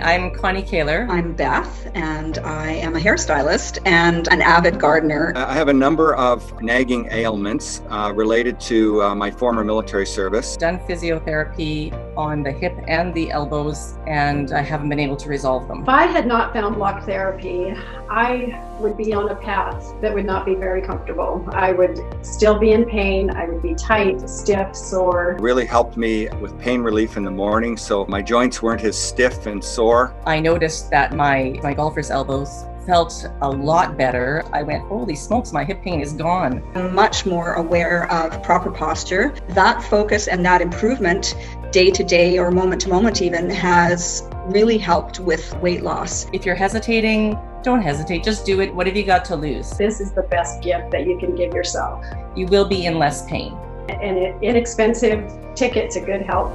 I'm Connie Kaler. I'm Beth, and I am a hairstylist and an avid gardener. I have a number of nagging ailments related to my former military service. Done physiotherapy on the hip and the elbows, and I haven't been able to resolve them. If I had not found block therapy, I would be on a path that would not be very comfortable. I would still be in pain. I would be tight, stiff, sore. It really helped me with pain relief in the morning, so my joints weren't as stiff and sore. I noticed that my golfer's elbows felt a lot better. I went, holy smokes, my hip pain is gone. I'm much more aware of proper posture. That focus and that improvement day to day or moment to moment even has really helped with weight loss. If you're hesitating, don't hesitate, just do it. What have you got to lose? This is the best gift that you can give yourself. You will be in less pain. An inexpensive ticket to good health.